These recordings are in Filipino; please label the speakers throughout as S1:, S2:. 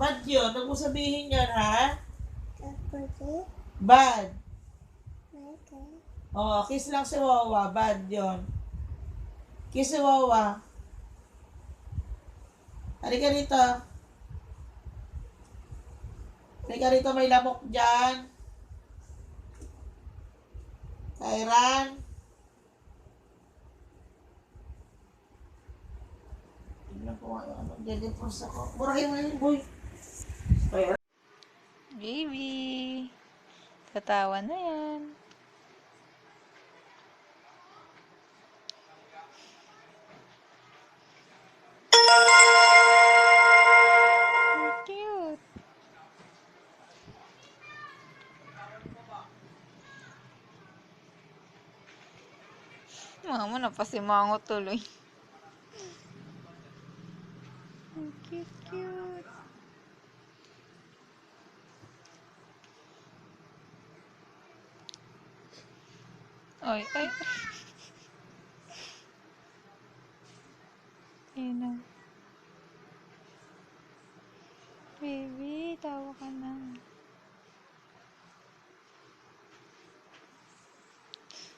S1: Bad yun. Huwag mo sabihin yun, ha? Bad. Oh, kiss lang si Wawa. Bad yun. Kiss si Wawa. Halika rito. Halika rito, may lamok dyan. Kairan. Tignan ko nga yung ano. Dede-pros ako. Burahin mo yun, boy. Kairan.
S2: Baby, tatawa na yan. Cute. Mama, napasimango tuloy. Cute, cute. Ay, ay. Ayun na. Baby, tawa ka na.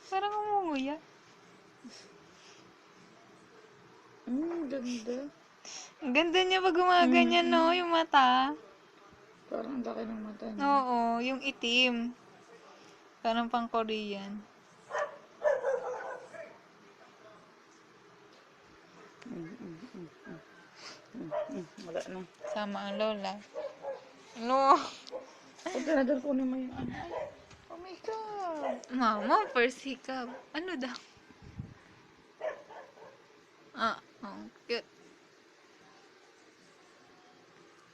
S2: Parang umunguya.
S3: Ganda.
S2: Ang ganda niya pag gumaganyan, no? Yung mata.
S3: Parang laki ng mata niya.
S2: Oo, yung itim. Parang pang Korean.
S3: Wala na.
S2: Sama ang lola. No.
S3: Pag ganadal ko naman yung ano. Ay, oh my God.
S2: Mama, first hiccup. Ano daw? Oh, cute.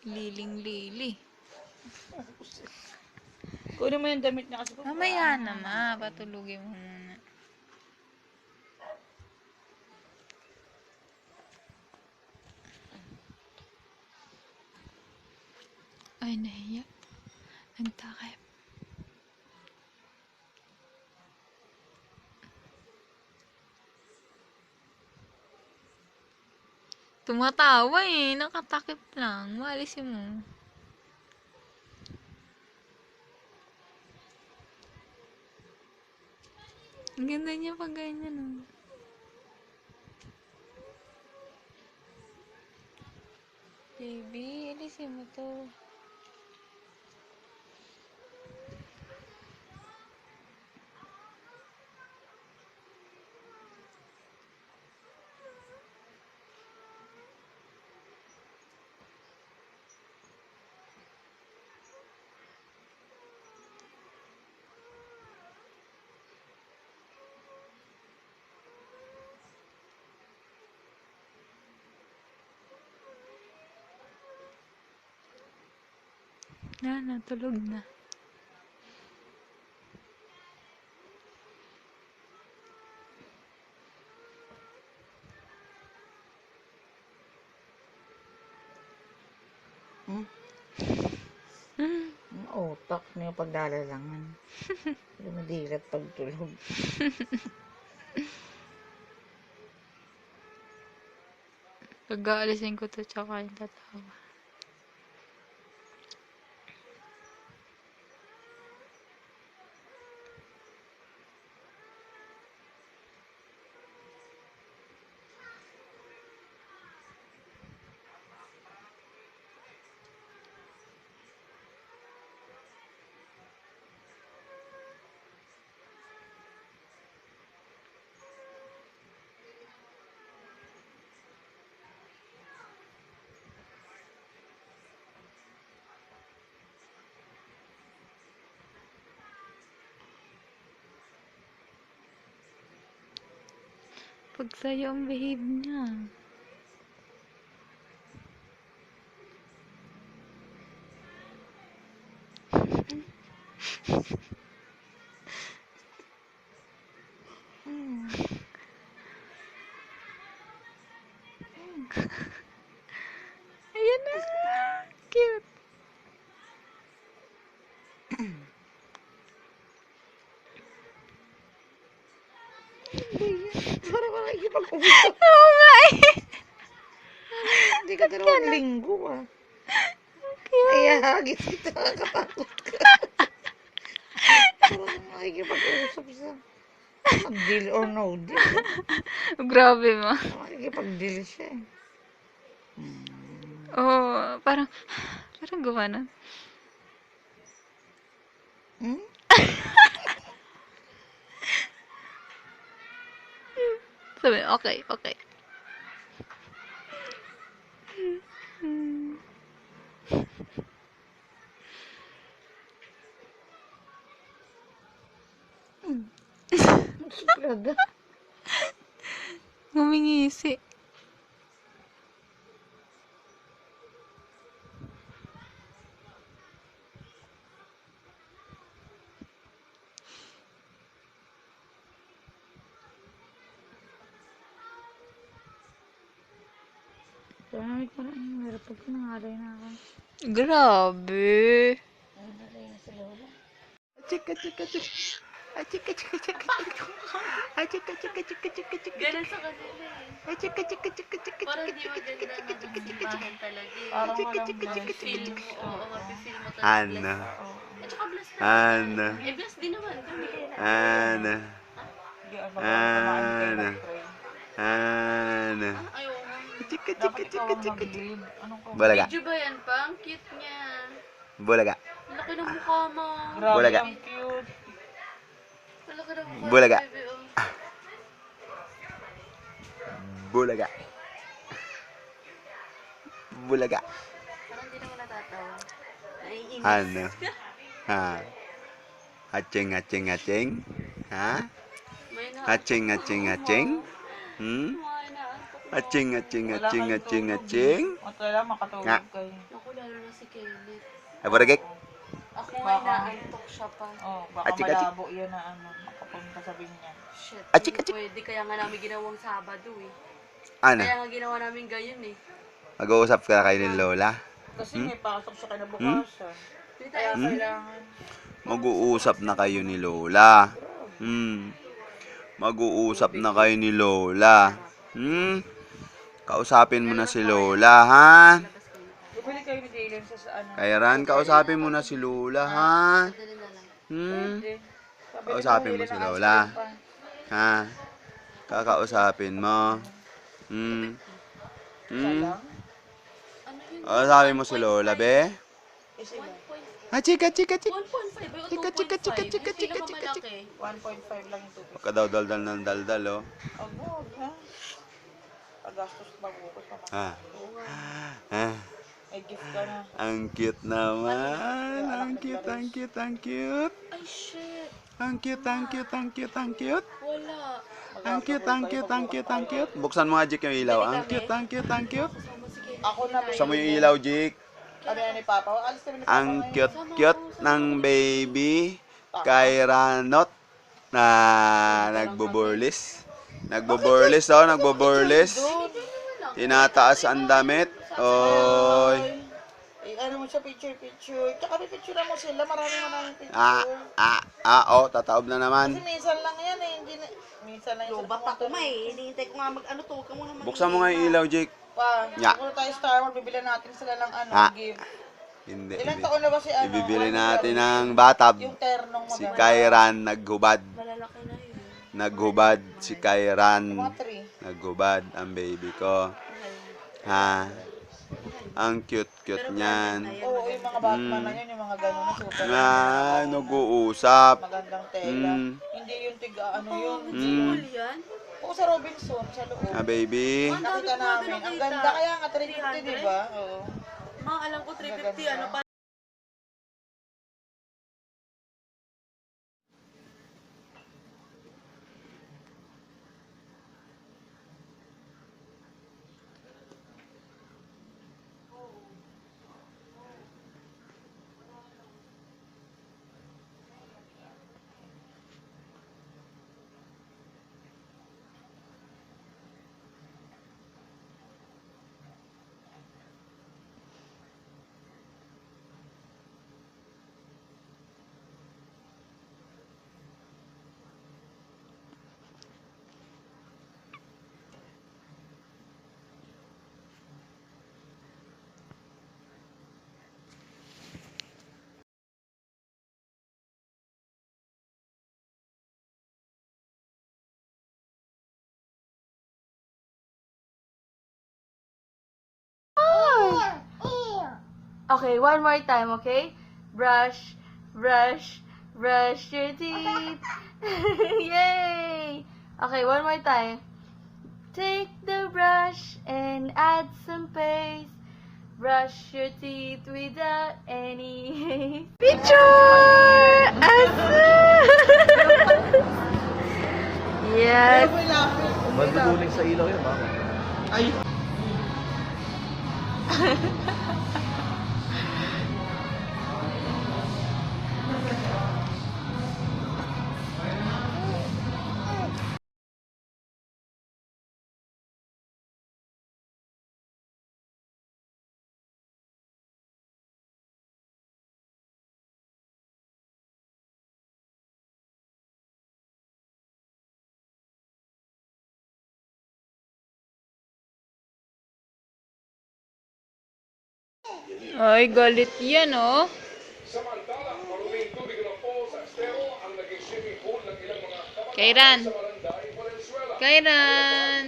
S2: Liling-lili.
S3: Kunin mo yung damit niya kasi.
S2: Mamaya na, ma. Patulugin mo muna. Ay, nahiya. Nagtakip. Tumatawa eh. Nakatakip lang. Maalisin mo. Ang ganda niya pag ganyan, oh. Baby, alisin mo to. Natulog na.
S3: Ang utak niya pagdalalangan. Lumidilat pagtulog.
S2: Pag aalisin ko to, tsaka yung tatawa. Pag sa'yo ang behave niya. Ayan na! Cute!
S3: Parang wala ikipag-usap.
S2: Oo nga eh!
S3: Hindi ka 2 linggo ah. hinahagis kita, nakakatakot ka. Parang makikipag-usap sa deal or no deal.
S2: Grabe mo.
S3: Makikipag-deal siya eh.
S2: Oh, parang gumana.
S3: Hmm?
S2: Sabi, okay.
S3: Suplada.
S2: Ngumingisi.
S3: Sabi ko na, meron pag nangalay na ako.
S2: Grabe.
S3: Nangalay na si Lola.
S4: Ganun sa kanila eh. Parang di maganda na simbahan talaga eh.
S3: Parang walang
S4: Feel mo, oo, mapifeel mo talaga.
S5: Ana.
S4: At saka bless na.
S5: Ana.
S4: Eh, bless din naman. Kung di kaya
S5: Ana. Ana. Ana.
S4: ayaw nga.
S3: Dapat ikaw ang mag-lead. Anong ko?
S5: Bulaga.
S4: Video ba yan pa? Ang cute niya.
S5: Bulaga.
S4: Laki ng mukha mo.
S3: Grabe,
S5: Bulaga.
S3: ang cute.
S4: Laki ng mukha
S5: Bulaga.
S4: mo, baby, oh.
S5: Bulaga. Bulaga.
S4: Parang di naman natatawa. Naiinis.
S5: Ano? Ha? Aching. Ha?
S4: May na.
S5: Aching. Hmm?
S4: May naantok na.
S5: Aching.
S3: At wala makatulog
S5: Nga.
S3: kayo.
S4: Naku, lalo na si Kenneth.
S5: Ay, baragay.
S4: Ako nga naantok siya pa.
S3: Oh, baka
S5: Achik.
S3: malabo yun na ano, makapunta sa binyan.
S4: Shit.
S5: Achik.
S4: Hindi pwede. Kaya nga namin ginawang Sabado eh.
S5: Ano?
S4: Kaya nga ginawa namin gayon eh.
S5: Mag-uusap ka kayo ni Lola?
S3: Kasi may pasok sa kinabukasan.
S4: Hindi
S3: Kaya
S4: tayo
S3: kailangan.
S5: Mag-uusap na kayo ni Lola. Mag-uusap na kayo ni Lola. Kausapin mo na si Lola, ha?
S3: Bumili kayo ni Dylan sa ano.
S5: Kaya Ran, kausapin mo na si Lola, ha?
S4: Dali na lang.
S3: Pwede. Sabi ni
S5: Kausapin mo
S3: Dylan
S5: si
S3: ng
S5: Lola.
S3: ice cream pa.
S5: Ha? Kakausapin mo.
S3: Isa lang?
S4: Ano yun?
S5: Kausapin mo si Lola, be?
S3: Isa lang.
S5: 1.5.
S4: 1.5 ba o 2.5? Yung pinakamalaki.
S3: 1.5 lang yung tubig.
S5: Baka daw daldal ng daldal, oh.
S3: Agod, ha? Pagastos magukot pa.
S5: Ha? Ha?
S3: May gift ka na.
S5: Ang cute naman. Ang cute.
S4: Ay, shit.
S5: Ang cute.
S4: Wala.
S5: Ang cute. Buksan mo nga, Jik, yung ilaw. Ang cute.
S4: Kasama si Kenneth.
S3: Ako na
S5: Buksan mo yung ilaw, Jik.
S3: Ano yan ni Papa? Alis kami ni Papa.
S5: Ang
S3: ngayon.
S5: cute ng baby kay Ranot na nagboborlis. Nagboborlis. Tinataas ang damit. Oy.
S3: Ano mo siya, picture. Tsaka pipicture mo sila, maraming picture.
S5: Tataob na naman.
S3: Kasi minsan lang yan eh, hindi na, minsan lang yung
S4: Bata ko may. Hinihintay ko nga mag-ano to. Huwag ka muna
S5: Buksan mo nga yung ilaw, Jake.
S3: Pa,
S5: Ya.
S3: kung tayo Star Wars, bibili natin sila ng ano, gift.
S5: Hindi.
S3: Ilang taon na ba si ano?
S5: Ibibili natin ng batab.
S3: Yung ternong
S5: Si
S3: maganda.
S5: Kairan naghubad.
S4: Malalaki na yun.
S5: Naghubad si Kairan.
S3: Mga 3.
S5: Naghubad ang baby ko. Ha? Ang cute niyan.
S3: Oo, yung mga Batman na yun, yung mga gano'n na super.
S5: Nag-uusap.
S3: Magandang tela.
S5: Mm.
S3: Hindi yung tiga, ano yun.
S4: Cool yan.
S3: Oo, sa Robinson, sa loob.
S5: Baby.
S3: Nakita namin. Ang ganda, kaya nga 350, di ba? Oo.
S4: Mga alam ko 350 ano pa. Okay, one more time, okay? Brush, brush, brush your teeth. Yay! Okay, one more time. Take the brush and add some paste. Brush your teeth without any picture! Yes.
S6: Maduduling sa ilaw yun, mama.
S1: Ay.
S2: Ay, galit yan, oh. Kairan. Kairan.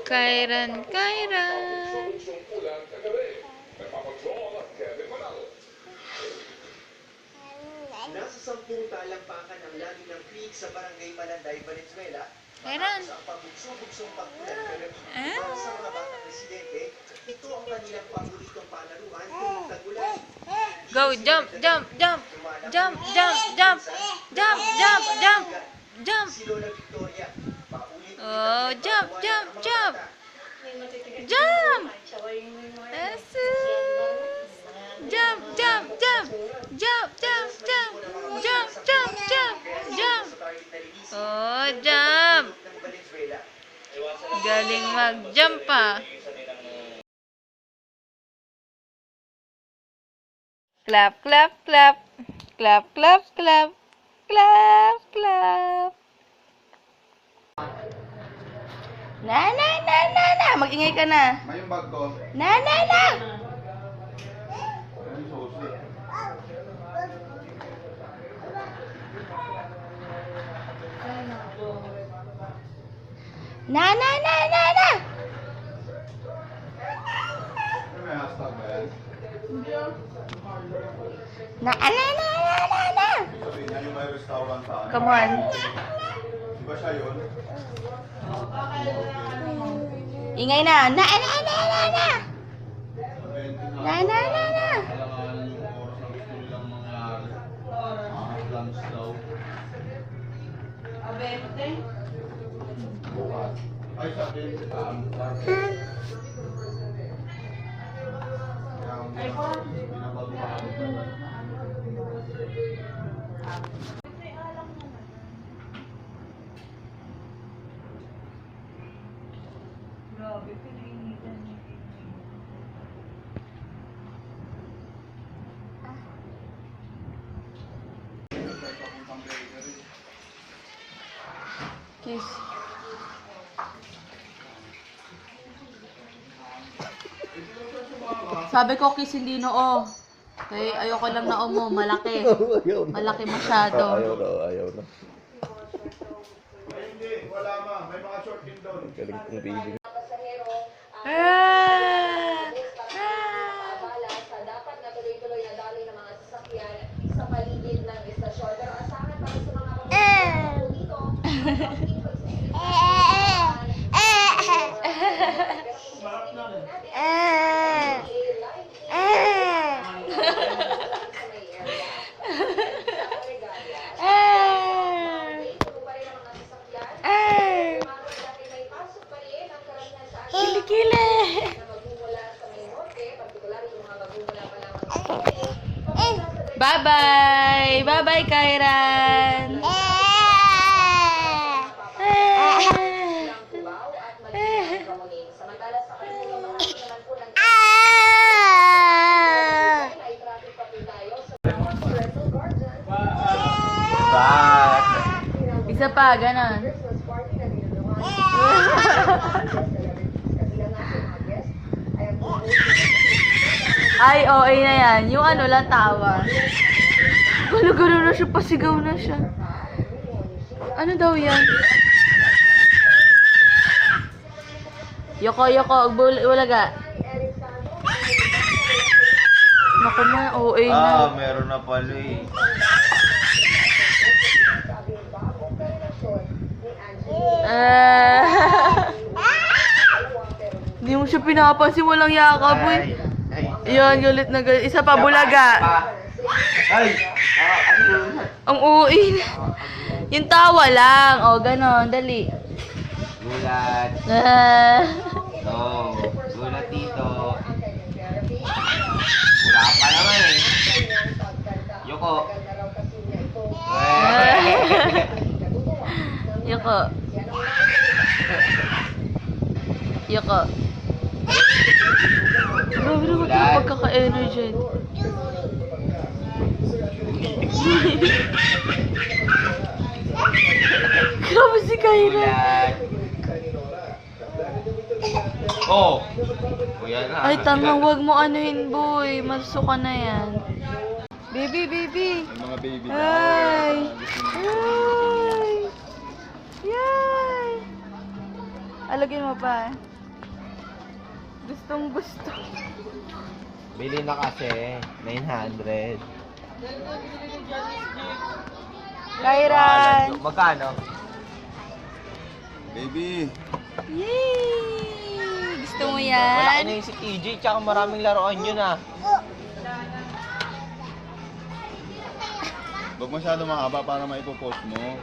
S2: Kairan, Kairan.
S6: Nasa 10 talampakan ang lagi ng creek sa Barangay Malanday, Valenzuela.
S2: Kairan.
S6: Sa pabugso-bugsong pagkulan, pero para sa mga batang residente, ito ang kanilang paboritong palaruan tuwing tagulan.
S2: Go, jump, jump, jump. Jump, jump, jump. Jump, jump, jump. Jump.
S6: Si Lola Victoria, paulit-ulit
S2: Oh,
S6: ang
S2: jump,
S6: pagbabayan
S2: jump,
S6: ng mga
S2: jump.
S6: bata.
S2: Jump. That's Jump, jump, jump. Jump, jump, jump. Jump, jump, jump. Jump.
S6: Sa target na release,
S2: Oh, jump.
S6: ng Valenzuela.
S2: Galing mag-jump pa. Clap, clap, clap. Clap, clap, clap. Clap, clap.
S4: Na. Mag-ingay ka na.
S5: May yung bag ko.
S4: Na.
S5: Ang susi.
S4: Na.
S5: May hashtag ba yan?
S4: Na.
S5: Sabihin niya yung may restaurant sa ano.
S4: Come on.
S5: Di ba siya yun?
S4: Ingay na. Na.
S5: Sabihin ko
S4: Na.
S5: alangan yung oras na gusto nilang mangyari. Lunch daw. Bukas. Ay, sabihin ko
S4: Kiss. Sabi ko kiss hindi noo. Okay, ayoko lang na mo, malaki. Malaki masyado.
S6: Ayaw na.
S5: Hindi, wala ma. May mga short din doon.
S6: Galing kong baby.
S7: Abala sa dapat na tuloy-tuloy na daloy ng mga sasakyan sa paligid ng istasyon. Pero asahan para sa mga pamumuno dito,
S4: Kilikili. Bye-bye! Bye-bye, Kairan!
S7: Samantala sa kanila mga naman po ng ay traffic pati tayo sa Rental Gardens.
S5: Back!
S4: Isa pa, ganon.
S7: Christmas party na nilunuhan. Kabilang nga sa mga guests ay ang
S4: Ay, OA na yan. Yung ano lang tawa. Galo-galo na siya, pasigaw na siya. Ano daw yan? Yoko, ulaga. Naku na, OA na.
S5: Ah, meron na pala eh.
S4: Hindi mo siya pinapansin, walang yakap eh. Yan, galit na galit. Isa pa, bulaga.
S5: Ay!
S4: Ang OA na. Yung tawa lang. O, ganon, dali.
S5: Gulat.
S4: Ah.
S5: No. Gulat dito. Wala pa naman eh. Yoko.
S4: Yoko. Yoko. Grabe naman ito pagkaka-energy. Grabe si Kyra.
S5: Gulat. Oh! Kuya na.
S4: Ay, tama, wag mo anuhin, boy. Masuka na yan. Baby, baby.
S5: Mga baby
S4: Ay! Ay! Yay! Alagyan mo pa. Gustong gusto.
S5: Bili na kasi. 900.
S4: Kyran!
S5: Magkano?
S8: Baby,
S4: Yay! Gusto mo
S5: Malaki
S4: yan?
S5: na yung si TJ, tsaka maraming laruan yun ah.
S8: huwag masyado mahaba para maipopost mo.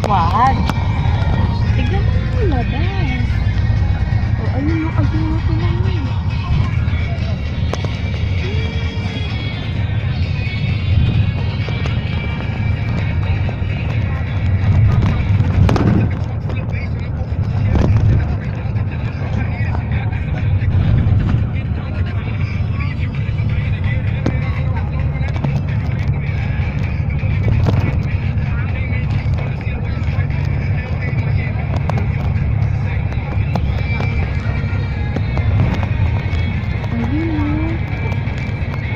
S4: Wag! Tignan mo yung labas. O, ayun yung agawin namin.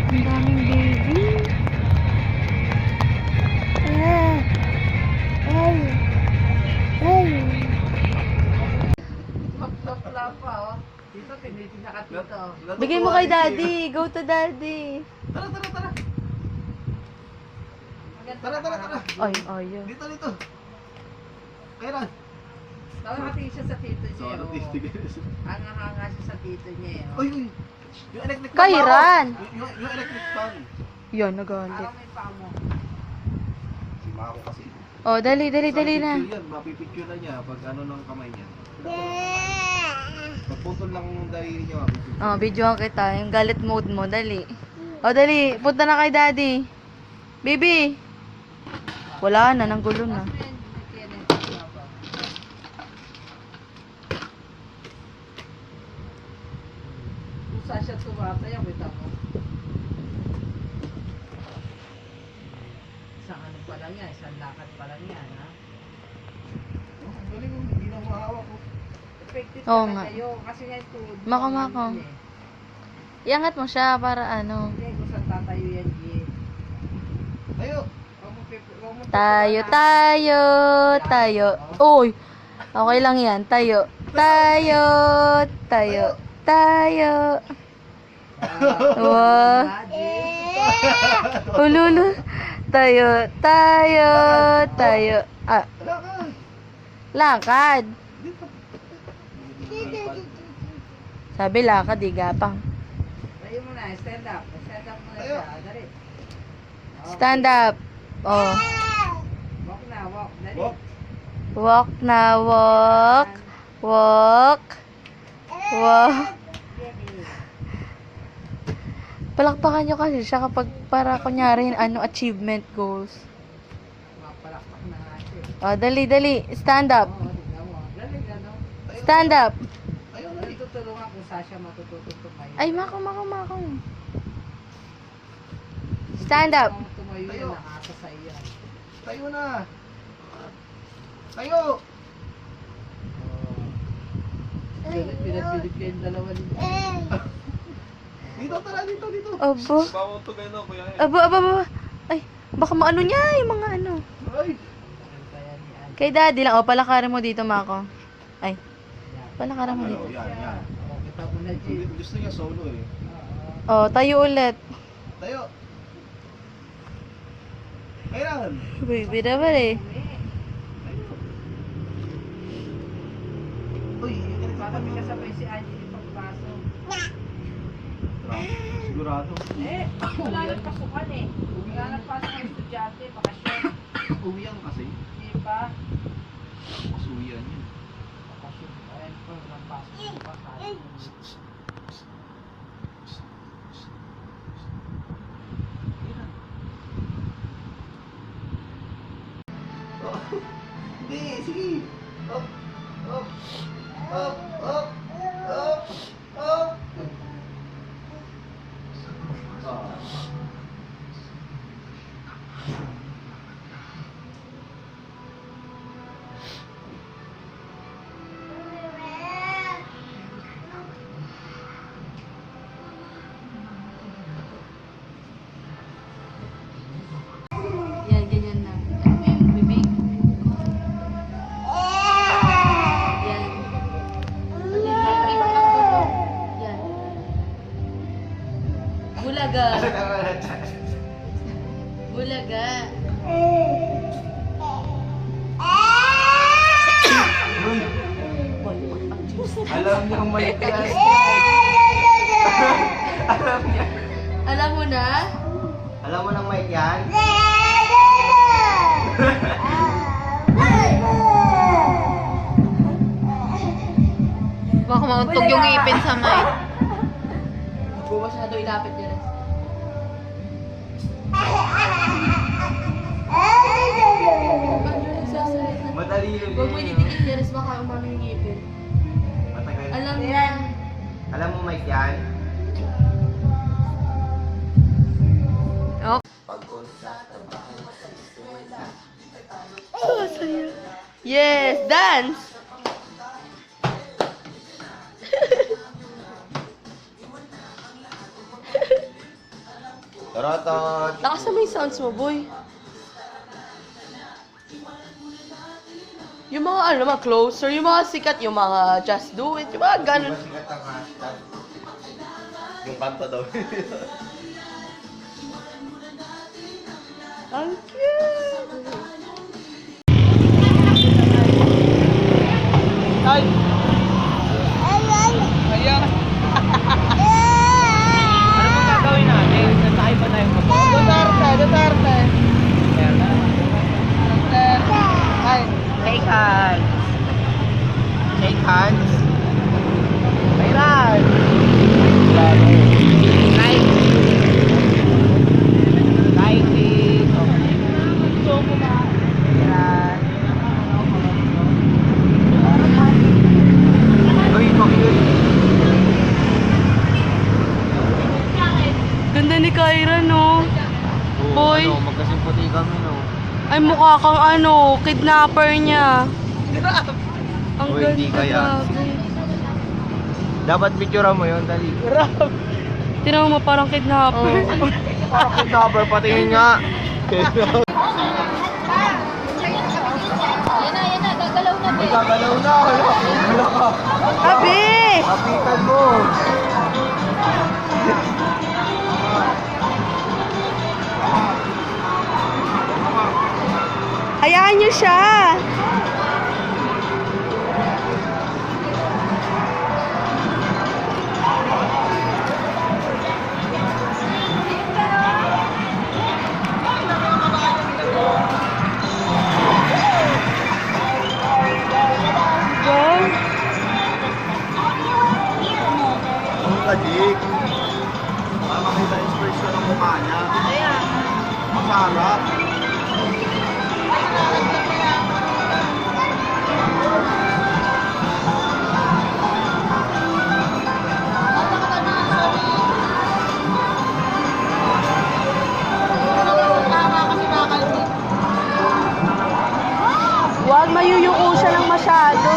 S4: Ang daming baby. Bigay mo kay daddy. Go to daddy.
S1: Tara, tara, tara. Tara, tara, tara.
S4: Ay, ayun.
S1: Dito, dito. Kailan?
S3: Tawagati siya sa tito niya.
S8: So, artistic.
S3: Hanga-hanga siya sa tito niya.
S1: Uy, uy. Yung electric fan.
S4: Kairan!
S1: Mako. Yung electric fan.
S4: Yan, nagalit.
S3: Parang may pamo.
S1: Si Mako kasi.
S4: Oh, dali, dali, dali na.
S1: Picture yan, mapipicture na niya pag ano ng kamay niya. Pagputol lang ng daliri niya, mapipicture.
S4: Oh, videoan kita. Yung galit mode mo, dali. Oh, dali. Punta na kay daddy. Baby! Wala na, nanggulo na.
S3: Kusa siya tumatay, kita mo. Isang ano pa lang yan, isang lakad pa lang yan, ha?
S1: Oh, ang galing mo, hindi na mahawak ko.
S3: Effective
S4: Oo
S3: talaga
S4: nga.
S3: yun, kasi nga yung tuhod mo,
S4: Mako-mako.
S3: ano yun eh.
S4: Iangat mo siya para ano.
S3: Hindi, kung saan tatayo yan, G.
S1: Tayo.
S3: Huwag mo
S4: Tayo, tayo, tayo. Uy! Okay lang yan. Tayo. Tayo, tayo, tayo. Wow. Ululu. Tayo, tayo, tayo. Ah,
S1: Lakad.
S4: lakad. Sabi lakad, di gapang.
S3: Tayo mo na, stand up. Stand up mo na
S1: Tayo.
S3: siya, dali.
S4: Stand up. Oh.
S3: Walk na, walk. Dali.
S1: Walk.
S4: Walk na, walk. Walk. Walk. Palakpakan nyo kasi siya kapag para kunyari ano achievement goals.
S3: Mapalakpak na nga siya.
S4: Oh, dali, dali. Stand up.
S3: Oo, tingnan mo. Dali, ano?
S4: Stand up.
S1: Tayo na.
S3: Dali tutulungan kung saan siya matututo tumayo.
S4: Ay, mako. Stand up.
S3: Kung tumayo
S1: Tayo.
S3: yan, nakasa sa iyo.
S1: Tayo na. Tayo.
S3: Pinagbilip kayo yung dalawa nito.
S1: Dito, tara, dito, dito.
S4: Abo.
S8: Bawang to kayo, kuya.
S4: Abo. Ay, baka maano niya yung mga ano.
S1: Ay.
S3: Kaya ni Ann.
S4: Kay daddy lang. O, palakarin mo dito, Mako. Ay. Palakarin mo dito.
S8: Yan. Gusto niya solo eh.
S4: O, tayo ulit.
S8: Tayo. Kailangan.
S4: Baby naman eh.
S8: Uy,
S3: Kasabay si Angie pagpasok.
S8: sigurado.
S3: Wala nang pasukan eh. Wala nang pasok ng estudyante, bakasyon.
S8: Uwian kasi.
S3: Di ba?
S8: Mas uwian yun.
S3: Bakasyon. Ayan po, walang pasok. Di ba?
S6: Hindi, sige. Up, up, up, up, up, up.
S4: Yan, ganyan lang. Yan, bibig. Yan. Yan. Bulaga. Bulaga.
S6: Alam niya ang may class. Alam niya.
S4: Alam mo na?
S6: Alam mo ng mic yan?
S2: Baka mauntog yung ngipin sa mic.
S4: Huwag mo masyado ilapit nila.
S6: Madali yun
S4: Huwag mo initigil niya, res baka umano yung ngipin.
S6: Matagal.
S4: Alam niya.
S6: Alam mo mic yan?
S4: Yes, dance!
S6: Taratot!
S4: Lakas naman yung sounds mo, boy. Yung mga ano, mga closer, yung mga sikat, yung mga just do it, yung mga ganun.
S6: Sikat ang hashtag. Yung kanta daw.
S4: Ang cute!
S3: Ay! Ayan! Ano pong gagawin natin? Nasakay ba tayo mo? Duterte! Duterte! Duterte! Ay!
S6: Shake hands! Shake hands! Mayran! Like! Like it! Mayran! Uy, pakiyot!
S4: Ganda ni Kyra, no? Boy.
S6: Magkasimputi kami, no?
S4: Ay, mukha kang ano, kidnapper niya. Ang
S6: Uy, hindi
S4: ganda,
S6: kaya.
S4: grabe.
S6: Dapat picture mo yun, dali.
S4: Tinaw mo parang kidnapper.
S6: Parang kidnapper, patingin nga.
S7: Yan na, gagalaw na,
S6: May gagalaw na, hala ka.
S4: Abi!
S6: Kapitan mo.
S4: Hayaan niyo siya! Wow!
S8: Ang kadik. Para makita expression ng mukha niya. Masarap.
S4: Wag mayuyuko siya ng masyado.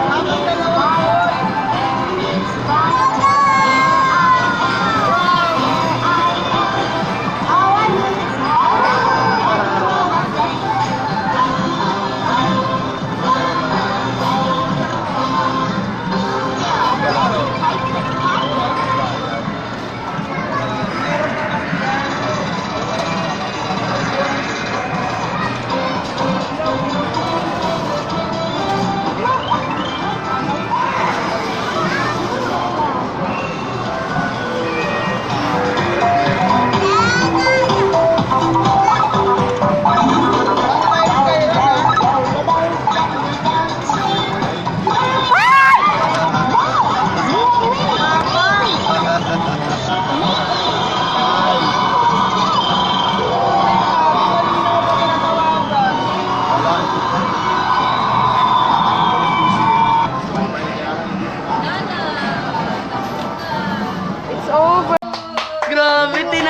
S6: Tama ka na.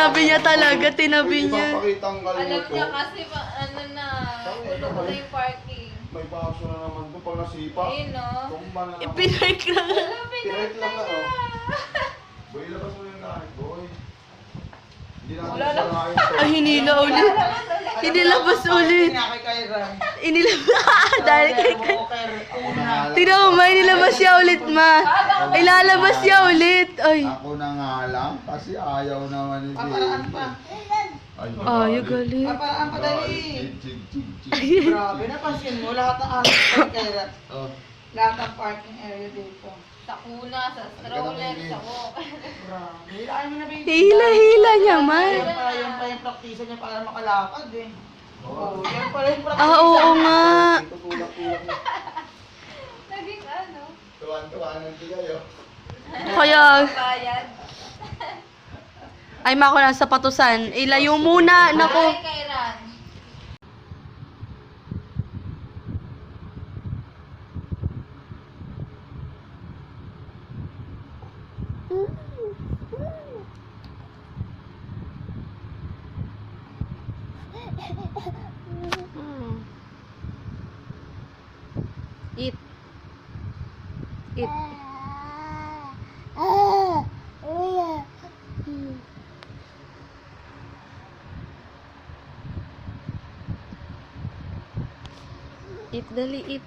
S4: Tinabi niya talaga, tinabi niya.
S8: Ipapakita ang galing
S2: Alam
S8: ito.
S2: niya kasi ano na, gulo ko na yung parking.
S8: May paso na naman ito pag nasipa.
S2: Ayun no.
S8: Tumba na naman.
S4: Ipinark lang.
S8: Pinark lang na oh. Boy, labas mo yung kahit, boy. Hindi na ako sasalain to.
S4: Ay, hinila ulit. Hinilabas ulit. Inilabas. Dahil kay
S8: Ako na nga lang.
S4: Tignan mo, may nilabas siya ulit, ma. Ilalabas siya ulit. Ay.
S8: Ako na nga lang kasi ayaw naman ni Baby.
S4: Ay, galit.
S1: Paraan pa dali.
S8: Chig, chig, chig.
S1: Grabe, napansin mo, lahat ng alas ng kaya.
S8: Oh.
S1: Lahat ng parking area dito.
S2: Sa kuna, sa stroller, sa walker.
S1: Grabe. Hilaan mo na, baby.
S4: Hila-hila niya, ma.
S1: Yan pa yung praktisa niya para makalakad eh. Oo, yan pala yung praktisa.
S4: Ah, oo nga.
S8: Tutulak-tulak na.
S2: Naging ano,
S8: Tuwan-tuwanan di kayo.
S4: Kaya,
S2: bayad.
S4: ay mako lang sa patusan. Ilayo muna, nako.
S2: Ay, kay Ran.
S4: Eat. Eat. Eat, dali, eat.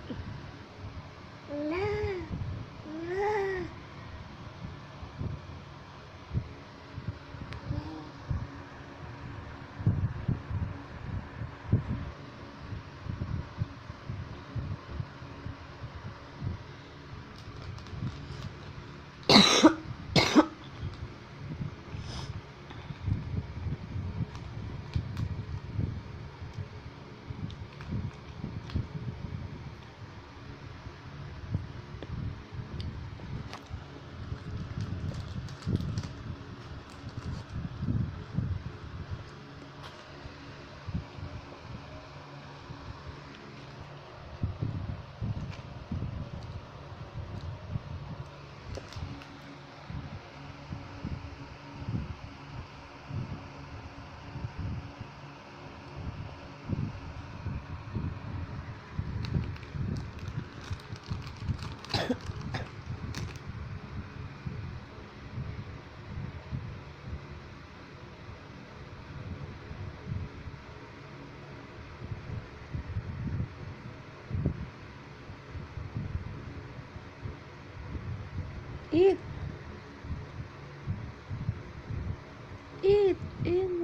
S4: Eat. Eat. Eat.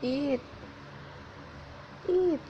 S4: Eat. Eat.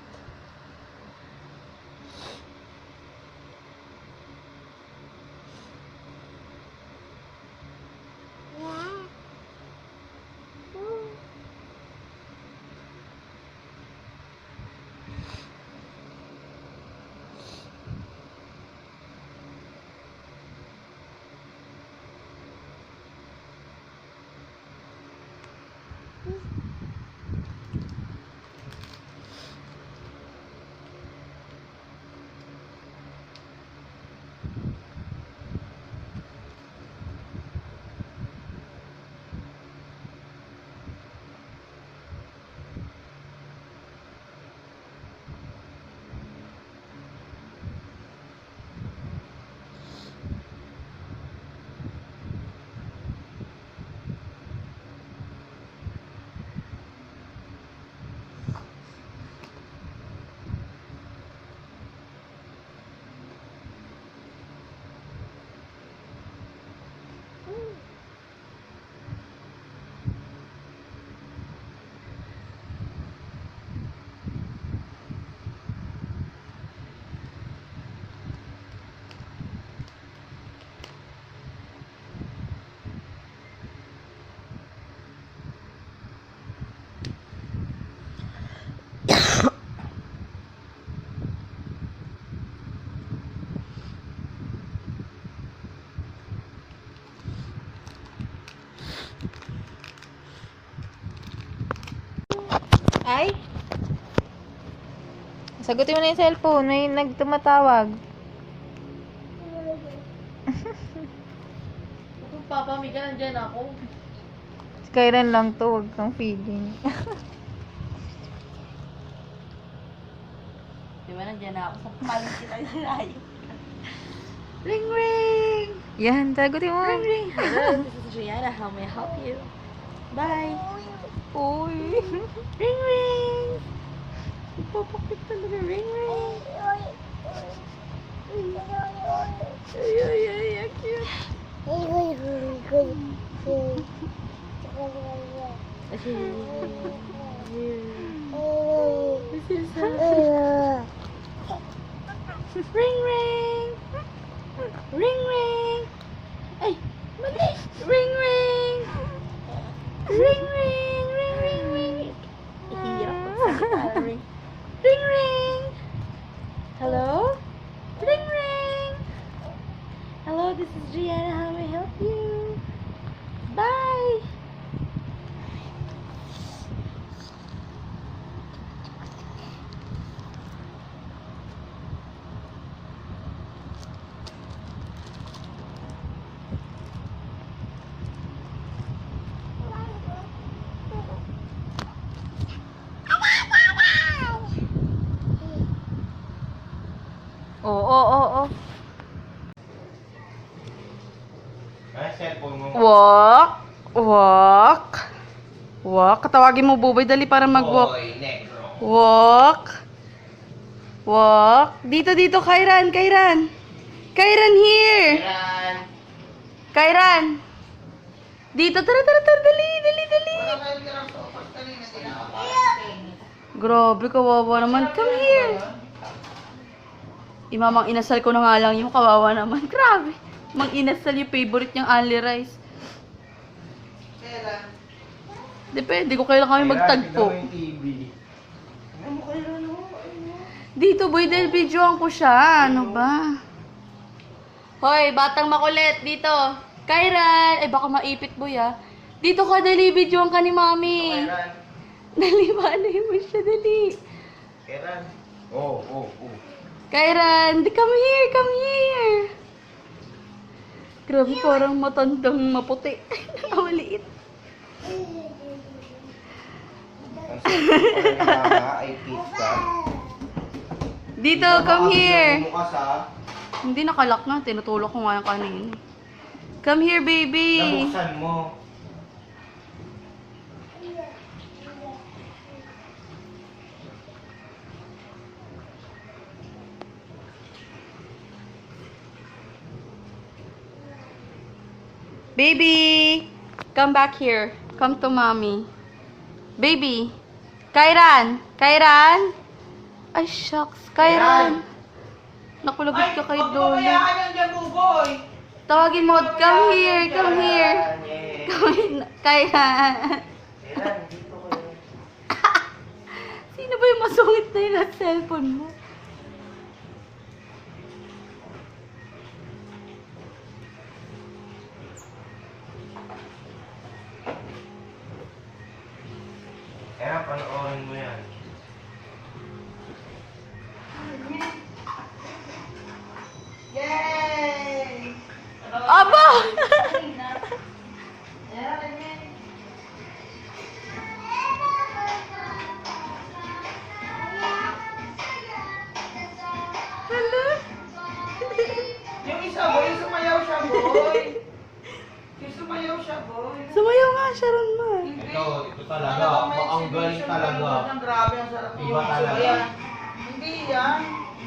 S2: Hi? Sagutin mo na yung cellphone. May nagtumatawag.
S4: Papa, Mika, nandyan ako.
S2: Si Kyran lang to. Huwag kang feeling.
S4: Diba, nandyan ako. Sa paling kita yung
S2: Ring ring! Yan, sagutin mo. Ring ring.
S4: Hello, this is Rihanna. How may I help you? Bye.
S2: Uy. Ring ring! Ipapakit talaga. Ring ring! Ay, ay, ay, ay, cute. Ring ring! Ring ring! Ay, mali! Ring ring! Ring ring! Ring ring! Ring! Hirap magsalita. Ring. Ring ring! Hello? Ring ring! Hello, this is Gianna. How may I help you? Bye! Oo.
S5: Ay, cellphone mo.
S4: Walk. Katawagin mo, Buboy. Dali para mag-walk.
S5: Boy, negro.
S4: Walk. Dito, Kyran. Kyran here. Kyran. Dito, tara. Dali. Grabe, kawawa naman. Come here. Imamang inasal ko na nga lang yung kawawa naman. Grabe. Mang inasal yung favorite niyang only rice. Depende kung kailan kami magtagpo. Dito, boy, dahil videoan ko siya. Ano ba? Hoy, batang makulit. Dito. Kyran. Ay, baka maipit, boy, ah. Dito ka, dali. Videoan ka ni mami. Dali, malay mo siya, dali.
S5: Kailan? Oh.
S4: Kyran, come here. Grabe, parang matandang maputi. Nakawaliit.
S5: Ang sabi ko ay pizza.
S4: Dito, come here.
S5: Bukas ha.
S4: Hindi nakalak na. Tinutulok ko nga yung kanina. Come here, baby.
S5: Nabuksan mo.
S4: Baby, come back here. Come to mommy. Baby. Kyran. Ay, shucks. Kyran. Nakulabit ka kay Dolo. Tawagin mo. Come here. Kyran. Sino ba yung masungit na yun at cellphone mo?
S5: Kaya panoorin mo yan.
S4: Aba! Hello?
S1: Yung isa, boy, sumayaw siya, boy.
S4: Sumayaw nga siya ron, ma.
S5: Ito talaga. Ang galing talaga.
S1: Grabe, ang sarap
S5: Iba talaga.
S1: Hindi yan.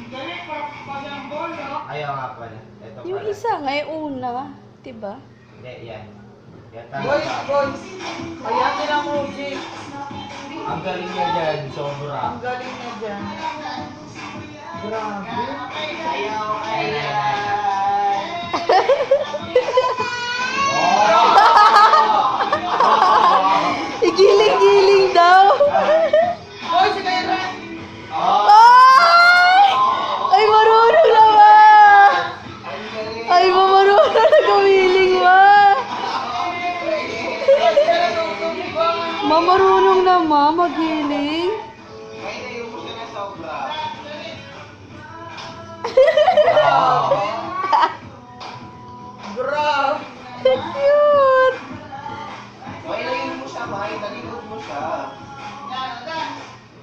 S1: Galing, pag ang bolo.
S5: Ayaw nga pala. Ito
S4: Yung
S5: pala.
S4: isa nga, yung una. Diba?
S5: Hindi, yan. Yan
S1: Boy,
S5: talaga.
S1: Kaya nilang Muji.
S5: Ang galing niya dyan, sobra.
S1: Ang galing niya dyan. Grabe. Sayaw,
S4: Igiling-giling daw.
S1: Boy, si Kyran.
S4: Ay, marunong naman. Ay, marunong na gumiling, ma. Marunong na, ma, magiling.
S1: Grabe. Grabe.
S4: Cute!
S6: Mailayin mo siya, May. Talikod mo siya.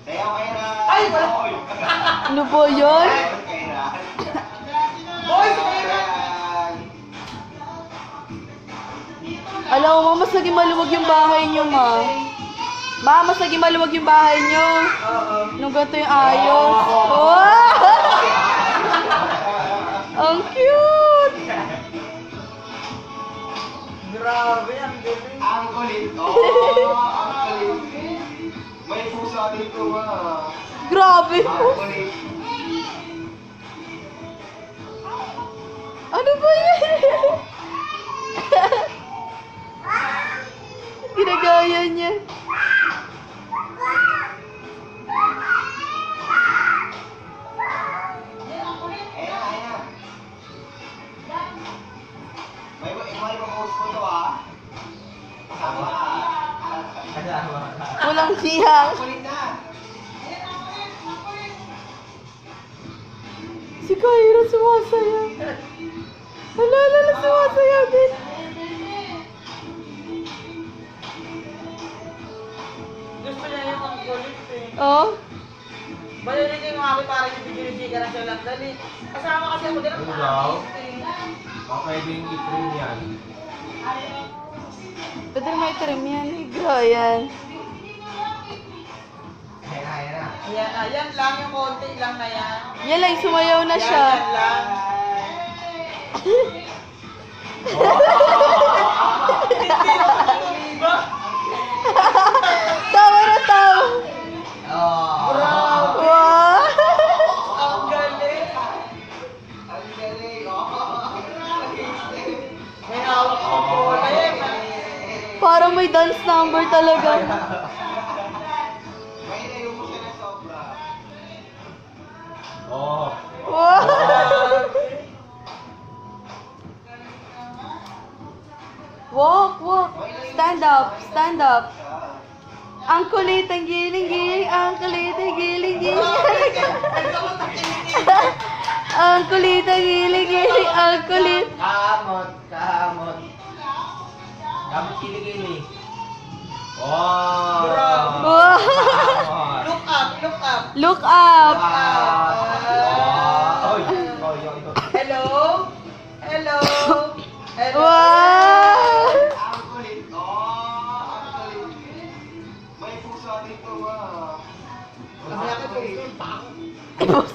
S6: Kaya na.
S1: Ay, wala.
S4: Ano ba yun?
S1: Boy, sige.
S4: Alam mo, mas naging maluwag yung bahay niyo, ma. Ma, mas naging maluwag yung bahay niyo.
S1: Oo.
S4: Nung ganito yung ayos. Wow! Ang cute!
S1: Grabe, ang galing.
S6: Ang kulit. Oh, ang kulit. May pusa dito, ma.
S4: Grabe
S6: Ang
S4: po.
S6: kulit.
S4: Ano ba yan? Ginagaya niya.
S6: Ayan. May post ko to, ah. Kasama ka.
S4: Walang siyang.
S6: Kulit na.
S4: Si Kyra sumasayaw. Hala, sumasayaw din.
S1: Gusto niya yung ang kulit eh.
S4: Oh?
S1: Balilig yung mga parang yung binibigyan na siya lang. Dali. Kasama kasi ako din ang pangit eh.
S5: Pwede yung i-trim yan.
S4: Pwede may trim yan. Igra yan.
S1: Ayan lang yung konti lang na yan.
S4: Yan lang, sumayaw na siya.
S1: Yan lang.
S4: Tawa na tawa.
S1: Grabe.
S4: Wow!
S1: Ang galing.
S6: Ang galing. Oh.
S1: May hawak ko po na yan.
S4: Parang may dance number talaga.
S6: May ilayo mo siya ng sobra.
S5: Oh.
S4: Wow! Walk. Stand up. Ang kulit, ang giling-giling, ang kulit, ang giling-giling. Ang kulit, ang giling-giling, ang kulit.
S5: Kamot. Kamot kiligili. Wow.
S1: Grabe.
S4: Wow!
S1: Look up.
S4: Look up.
S5: Oy.
S1: Hello.
S4: Wow!
S6: Ang kulit. Oh, ang kulit. May pusa dito, ma.
S1: Ang laki po.
S4: Ay, boss.